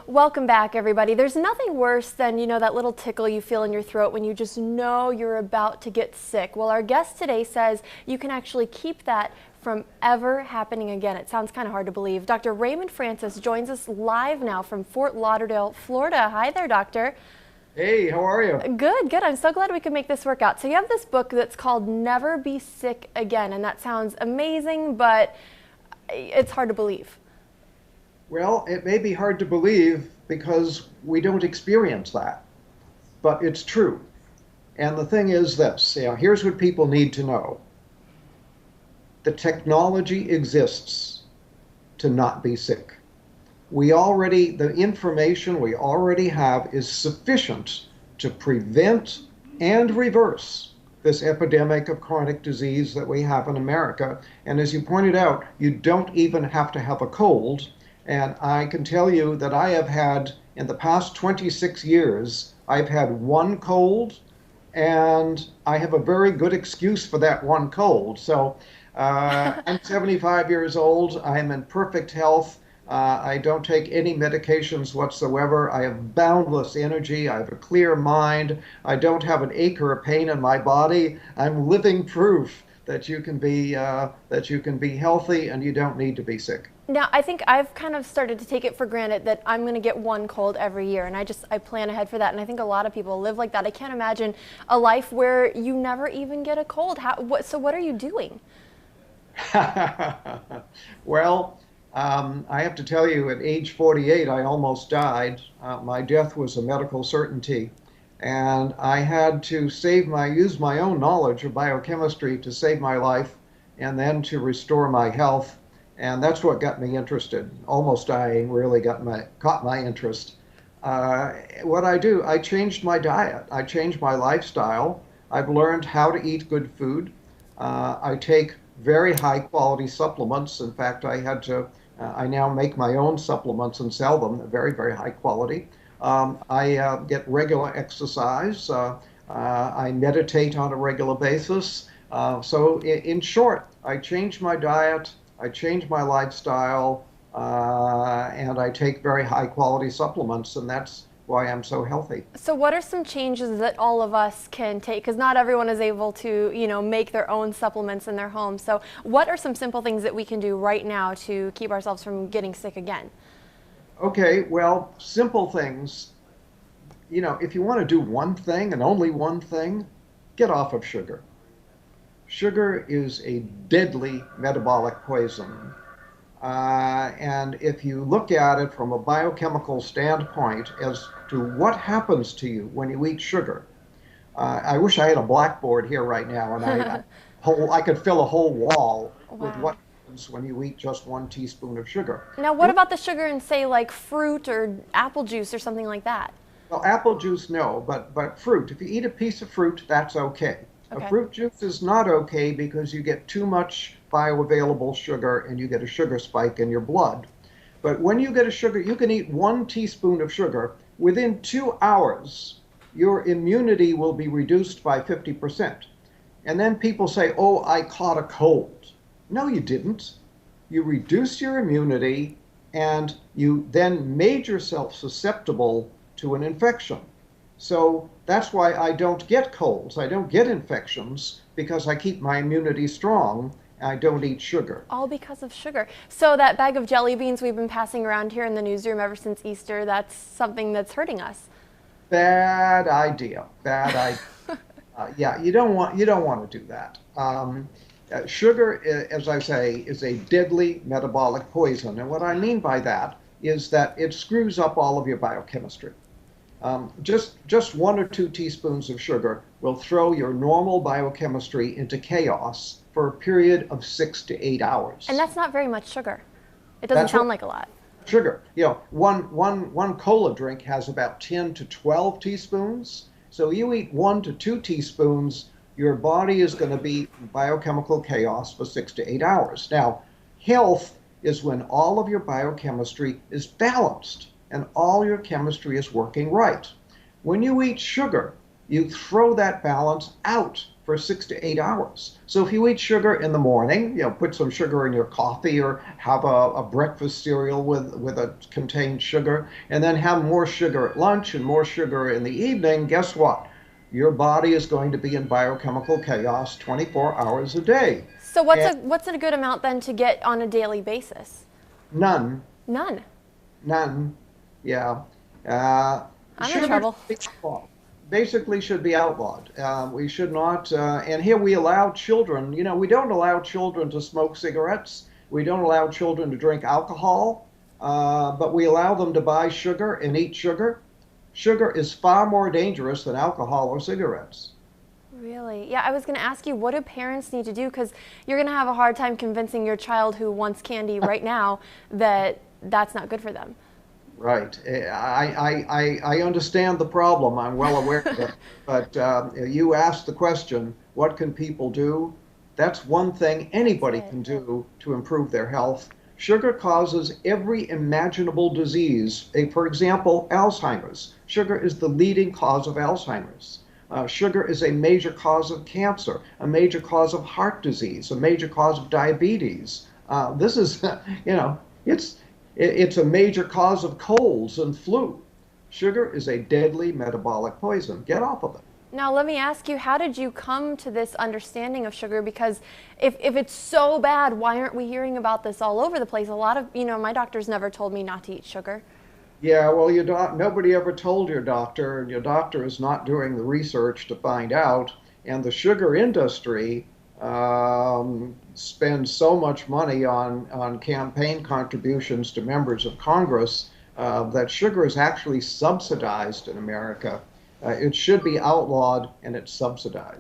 Welcome back, everybody. There's nothing worse than, that little tickle you feel in your throat when you just know you're about to get sick. Well, our guest today says you can actually keep that from ever happening again. It sounds kind of hard to believe. Dr. Raymond Francis joins us live now from Fort Lauderdale, Florida. Hi there, doctor. Hey, how are you? Good, good. I'm so glad we could make this work out. So you have this book that's called Never Be Sick Again, and that sounds amazing, but it's hard to believe. Well, it may be hard to believe because we don't experience that, but it's true. And the thing is this, here's what people need to know. The technology exists to not be sick. The information we already have is sufficient to prevent and reverse this epidemic of chronic disease that we have in America. And as you pointed out, you don't even have to have a cold. And I can tell you that I have had, in the past 26 years, I've had one cold, and I have a very good excuse for that one cold. So I'm 75 years old. I'm in perfect health. I don't take any medications whatsoever. I have boundless energy. I have a clear mind. I don't have an ache or a pain in my body. I'm living proof that you can be healthy and you don't need to be sick. Now, I think I've kind of started to take it for granted that I'm going to get one cold every year, and I plan ahead for that, and I think a lot of people live like that. I can't imagine a life where you never even get a cold. So what are you doing? Well, I have to tell you, at age 48, I almost died. My death was a medical certainty, and I had to use my own knowledge of biochemistry to save my life and then to restore my health. And that's what got me interested. Almost dying really caught my interest. What I do, I changed my diet. I changed my lifestyle. I've learned how to eat good food. I take very high quality supplements. In fact, I now make my own supplements and sell them. They're very, very high quality. I get regular exercise. I meditate on a regular basis. So in short, I changed my diet. I change my lifestyle, and I take very high quality supplements, and that's why I'm so healthy. So what are some changes that all of us can take? Because not everyone is able to, make their own supplements in their home. So what are some simple things that we can do right now to keep ourselves from getting sick again? Okay, well, simple things. If you want to do one thing and only one thing, get off of sugar. Sugar is a deadly metabolic poison. And if you look at it from a biochemical standpoint as to what happens to you when you eat sugar, I wish I had a blackboard here right now and I could fill a whole wall with what happens when you eat just 1 teaspoon of sugar. Now, what about the sugar in, say, like fruit or apple juice or something like that? Well, apple juice, no, but fruit. If you eat a piece of fruit, that's okay. Okay. A fruit juice is not okay because you get too much bioavailable sugar and you get a sugar spike in your blood. But when you get a sugar, you can eat 1 teaspoon of sugar. Within 2 hours, your immunity will be reduced by 50%. And then people say, oh, I caught a cold. No, you didn't. You reduced your immunity and you then made yourself susceptible to an infection. So that's why I don't get colds. I don't get infections because I keep my immunity strong. I don't eat sugar. All because of sugar. So that bag of jelly beans we've been passing around here in the newsroom ever since Easter, that's something that's hurting us. Bad idea. Bad idea. Yeah, you don't want to do that. Sugar, as I say, is a deadly metabolic poison. And what I mean by that is that it screws up all of your biochemistry. Just 1 or 2 teaspoons of sugar will throw your normal biochemistry into chaos for a period of 6 to 8 hours. And that's not very much sugar. It doesn't sound like a lot. Sugar. One cola drink has about 10 to 12 teaspoons. So you eat 1 to 2 teaspoons, your body is going to be in biochemical chaos for 6 to 8 hours. Now, health is when all of your biochemistry is balanced and all your chemistry is working right. When you eat sugar, you throw that balance out for 6 to 8 hours. So if you eat sugar in the morning, put some sugar in your coffee or have a breakfast cereal with a contained sugar, and then have more sugar at lunch and more sugar in the evening, guess what? Your body is going to be in biochemical chaos 24 hours a day. So what's And a good amount then to get on a daily basis? none, None. none, yeah. Uh, I'm in Sugar trouble. should be outlawed. Basically should be outlawed. We should not, and here we allow children, we don't allow children to smoke cigarettes. We don't allow children to drink alcohol, but we allow them to buy sugar and eat sugar. Sugar is far more dangerous than alcohol or cigarettes. Really? Yeah, I was going to ask you, what do parents need to do? Because you're going to have a hard time convincing your child who wants candy right now that that's not good for them. Right. I understand the problem. I'm well aware of it. But you asked the question, what can people do? That's one thing anybody can do to improve their health. Sugar causes every imaginable disease. For example, Alzheimer's. Sugar is the leading cause of Alzheimer's. Sugar is a major cause of cancer, a major cause of heart disease, a major cause of diabetes. This is, it's a major cause of colds and flu. Sugar is a deadly metabolic poison. Get off of it. Now, let me ask you, how did you come to this understanding of sugar? Because if it's so bad, why aren't we hearing about this all over the place? A lot of, my doctors never told me not to eat sugar. Yeah, well, nobody ever told your doctor, and your doctor is not doing the research to find out. And the sugar industry spends so much money on campaign contributions to members of Congress that sugar is actually subsidized in America. It should be outlawed, and it's subsidized.